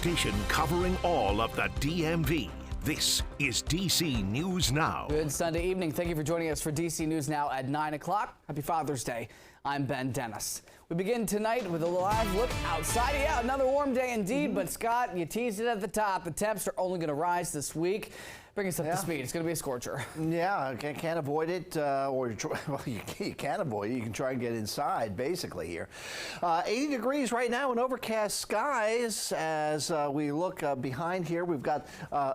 station covering all of the DMV. This is DC News Now. Good Sunday evening. Thank you for joining us for DC News Now at 9 o'clock. Happy Father's Day. I'm Ben Dennis. We begin tonight with a live look outside. Yeah, another warm day indeed, but Scott, you teased it at the top. The temps are only going to rise this week. Bring us up to speed. It's going to be a scorcher. Yeah, can't avoid it, well, you can avoid it. You can try and get inside, basically, here. 80 degrees right now and overcast skies. As we look behind here, we've got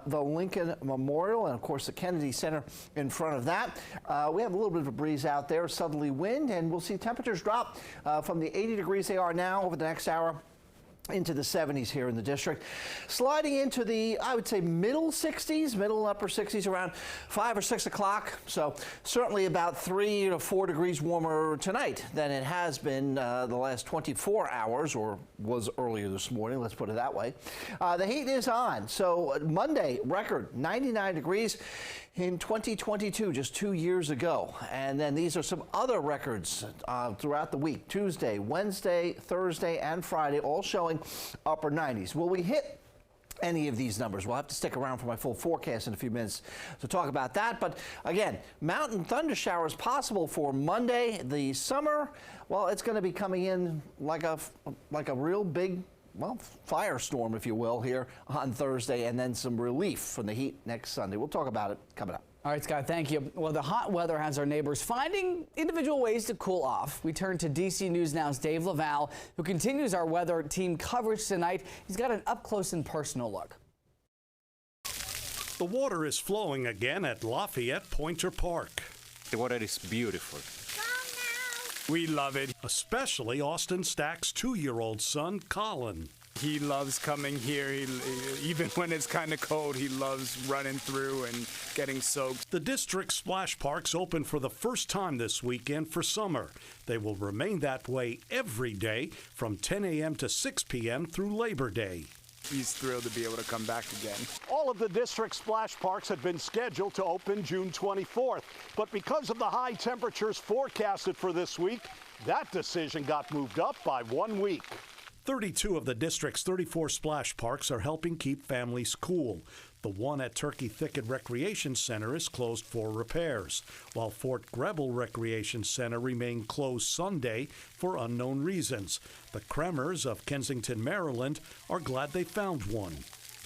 the Lincoln Memorial and, of course, the Kennedy Center in front of that. We have a little bit of a breeze out there, southerly wind, and we'll see temperatures drop from the 80 degrees they are now over the next hour into the 70s here in the district, sliding into the, I would say, middle 60s, middle upper 60s around 5 or 6 o'clock. So certainly about 3 to 4 degrees warmer tonight than it has been the last 24 hours, or was earlier this morning, let's put it that way. The heat is on. So Monday, record 99 degrees in 2022, just 2 years ago. And then these are some other records throughout the week. Tuesday, Wednesday, Thursday, and Friday, all showing upper 90s. Will we hit any of these numbers? We'll have to stick around for my full forecast in a few minutes to talk about that. But again, mountain thunder showers possible for Monday. The summer, well, it's going to be coming in like a real big, well, firestorm, if you will, here on Thursday, and then some relief from the heat next Sunday. We'll talk about it coming up. All right, Scott, thank you. Well, the hot weather has our neighbors finding individual ways to cool off. We turn to DC News Now's Dave Laval, who continues our weather team coverage tonight. He's got an up-close and personal look. The water is flowing again at Lafayette Pointer Park. The water is beautiful. We love it. Especially Austin Stack's 2-year-old son, Colin. He loves coming here. Even when it's kind of cold, he loves running through and getting soaked. The district splash parks open for the first time this weekend for summer. They will remain that way every day from 10 a.m. to 6 p.m. through Labor Day. He's thrilled to be able to come back again. All of the district splash parks had been scheduled to open June 24th, but because of the high temperatures forecasted for this week, that decision got moved up by 1 week. 32 of the district's 34 splash parks are helping keep families cool. The one at Turkey Thicket Recreation Center is closed for repairs, while Fort Greble Recreation Center remained closed Sunday for unknown reasons. The Kremers of Kensington, Maryland, are glad they found one.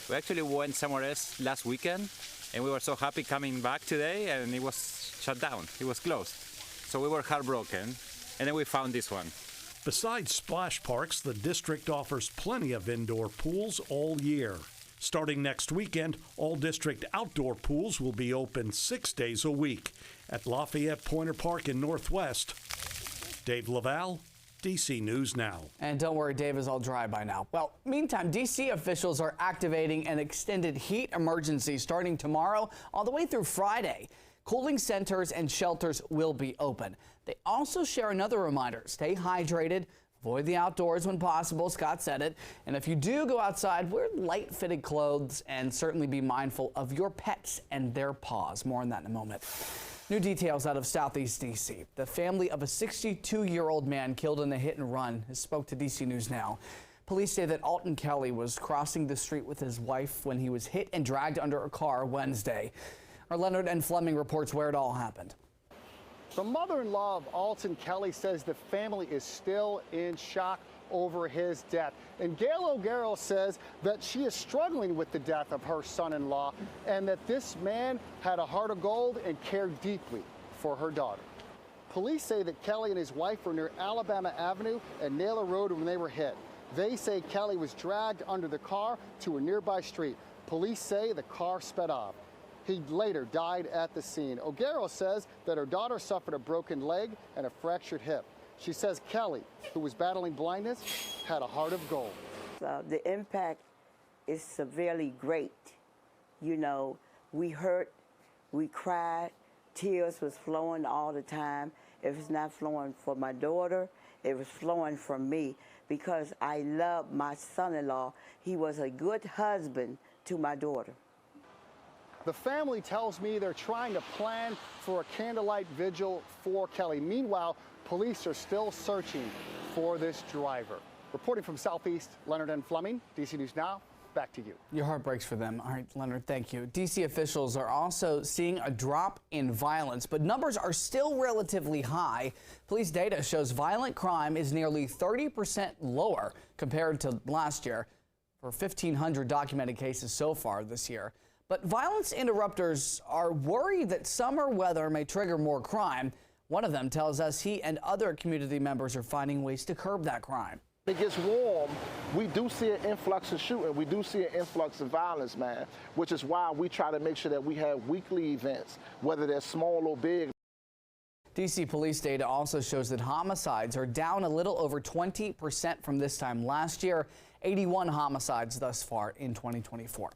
We actually went somewhere else last weekend, and we were so happy coming back today, and it was shut down. It was closed. So we were heartbroken, and then we found this one. Besides splash parks, the district offers plenty of indoor pools all year. Starting next weekend, all district outdoor pools will be open 6 days a week. At Lafayette Pointer Park in Northwest, Dave Laval, DC News Now. And don't worry, Dave is all dry by now. Well, meantime, DC officials are activating an extended heat emergency starting tomorrow all the way through Friday. Cooling centers and shelters will be open. They also share another reminder: stay hydrated, avoid the outdoors when possible. Scott said it. And if you do go outside, wear light-fitted clothes and certainly be mindful of your pets and their paws. More on that in a moment. New details out of Southeast DC. The family of a 62-year-old man killed in a hit and run has spoke to DC News Now. Police say that Alton Kelly was crossing the street with his wife when he was hit and dragged under a car Wednesday. Our Leonard and Fleming reports where it all happened. The mother-in-law of Alton Kelly says the family is still in shock over his death. And Gail O'Garrow says that she is struggling with the death of her son-in-law and that this man had a heart of gold and cared deeply for her daughter. Police say that Kelly and his wife were near Alabama Avenue and Naylor Road when they were hit. They say Kelly was dragged under the car to a nearby street. Police say the car sped off. He later died at the scene. O'Garrow says that her daughter suffered a broken leg and a fractured hip. She says Kelly, who was battling blindness, had a heart of gold. The impact is severely great. You know, we hurt, we cried, tears was flowing all the time. If it's not flowing for my daughter, it was flowing from me because I love my son-in-law. He was a good husband to my daughter. The family tells me they're trying to plan for a candlelight vigil for Kelly. Meanwhile, police are still searching for this driver. Reporting from Southeast, Leonard N. Fleming, DC News Now, Back to you. Your heart breaks for them. All right, Leonard, thank you. D.C. officials are also seeing a drop in violence, but numbers are still relatively high. Police data shows violent crime is nearly 30% lower compared to last year for 1,500 documented cases so far this year. But violence interrupters are worried that summer weather may trigger more crime. One of them tells us he and other community members are finding ways to curb that crime. It gets warm, we do see an influx of shooting. We do see an influx of violence, man, which is why we try to make sure that we have weekly events, whether they're small or big. D.C. police data also shows that homicides are down a little over 20% from this time last year, 81 homicides thus far in 2024.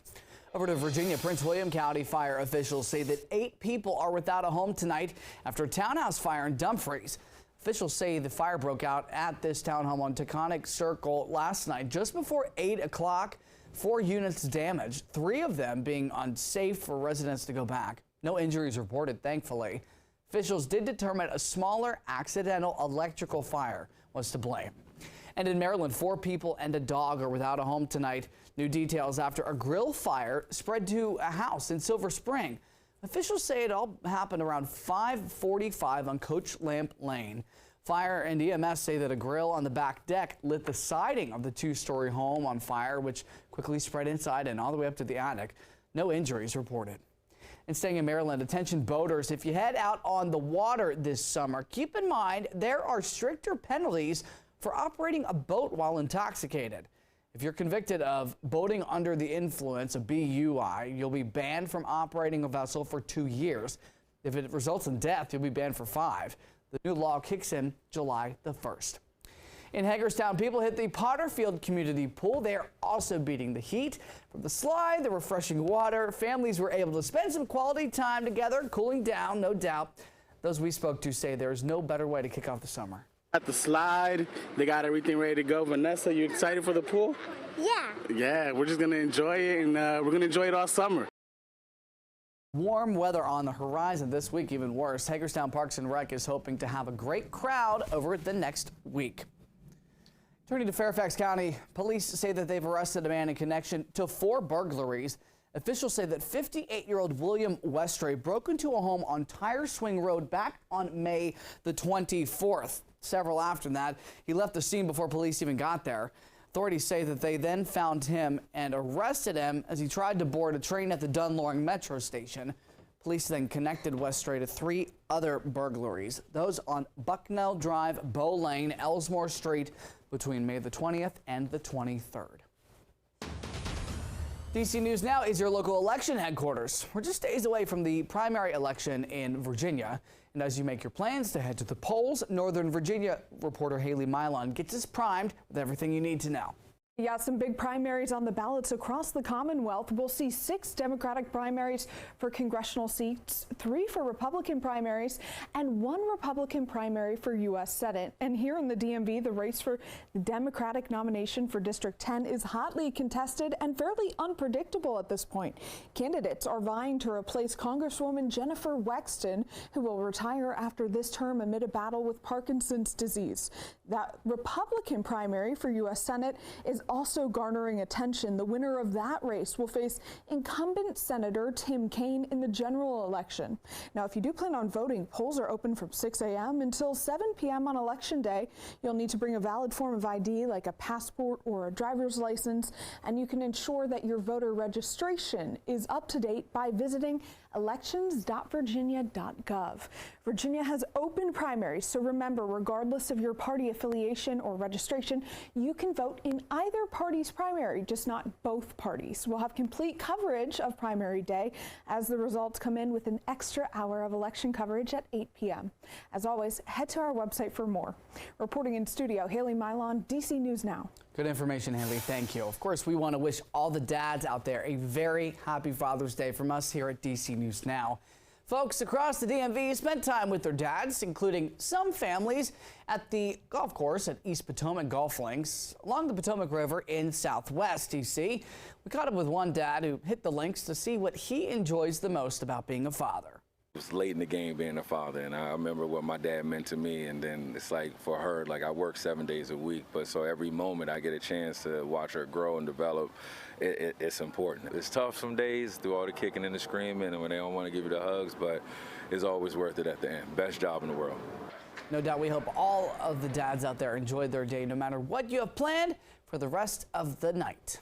Over to Virginia, Prince William County fire officials say that 8 people are without a home tonight after a townhouse fire in Dumfries. Officials say the fire broke out at this townhome on Taconic Circle last night just before 8 o'clock. 4 units damaged, 3 of them being unsafe for residents to go back. No injuries reported, thankfully. Officials did determine a smaller accidental electrical fire was to blame. And in Maryland, 4 people and a dog are without a home tonight. New details after a grill fire spread to a house in Silver Spring. Officials say it all happened around 5:45 on Coach Lamp Lane. Fire and EMS say that a grill on the back deck lit the siding of the 2-story home on fire, which quickly spread inside and all the way up to the attic. No injuries reported. And staying in Maryland, attention boaters, if you head out on the water this summer, keep in mind there are stricter penalties for operating a boat while intoxicated. If you're convicted of boating under the influence, a BUI, you'll be banned from operating a vessel for 2 years. If it results in death, you'll be banned for 5. The new law kicks in July the 1st. In Hagerstown, people hit the Potterfield community pool. They are also beating the heat. From the slide, the refreshing water, families were able to spend some quality time together, cooling down, no doubt. Those we spoke to say there is no better way to kick off the summer. At the slide, they got everything ready to go. Vanessa, you excited for the pool? Yeah. Yeah, we're just going to enjoy it, and we're going to enjoy it all summer. Warm weather on the horizon this week, even worse. Hagerstown Parks and Rec is hoping to have a great crowd over the next week. Turning to Fairfax County, police say that they've arrested a man in connection to 4 burglaries. Officials say that 58-year-old William Westray broke into a home on Tire Swing Road back on May the 24th. Several after that, he left the scene before police even got there. Authorities say that they then found him and arrested him as he tried to board a train at the Dunloring Metro Station. Police then connected Westray to 3 other burglaries, those on Bucknell Drive, Bow Lane, Ellsmore Street between May the 20th and the 23rd. DC News Now is your local election headquarters. We're just days away from the primary election in Virginia. And as you make your plans to head to the polls, Northern Virginia reporter Haley Milon gets us primed with everything you need to know. Yeah, some big primaries on the ballots across the Commonwealth. We'll see 6 Democratic primaries for congressional seats, 3 for Republican primaries, and 1 Republican primary for U.S. Senate. And here in the DMV, the race for the Democratic nomination for District 10 is hotly contested and fairly unpredictable at this point. Candidates are vying to replace Congresswoman Jennifer Wexton, who will retire after this term amid a battle with Parkinson's disease. That Republican primary for U.S. Senate is also garnering attention. The winner of that race will face incumbent Senator Tim Kaine in the general election. Now, if you do plan on voting, polls are open from 6 a.m. until 7 p.m. on Election Day. You'll need to bring a valid form of ID like a passport or a driver's license, and you can ensure that your voter registration is up to date by visiting elections.virginia.gov. Virginia has open primaries, so remember, regardless of your party affiliation or registration, you can vote in either party's primary, just not both parties. We'll have complete coverage of primary day as the results come in with an extra hour of election coverage at 8 p.m. As always, head to our website for more. Reporting in studio, Haley Milon, DC News Now. Good information, Haley. Thank you. Of course, we want to wish all the dads out there a very happy Father's Day from us here at DC News Now. Folks across the DMV spent time with their dads, including some families at the golf course at East Potomac Golf Links along the Potomac River in Southwest DC. We caught up with one dad who hit the links to see what he enjoys the most about being a father. was late in the game being a father, and I remember what my dad meant to me, and then it's like for her, like I work 7 days a week, but so every moment I get a chance to watch her grow and develop, it's important. It's tough some days through all the kicking and the screaming and when they don't want to give you the hugs, but it's always worth it at the end. Best job in the world. No doubt we hope all of the dads out there enjoyed their day no matter what you have planned for the rest of the night.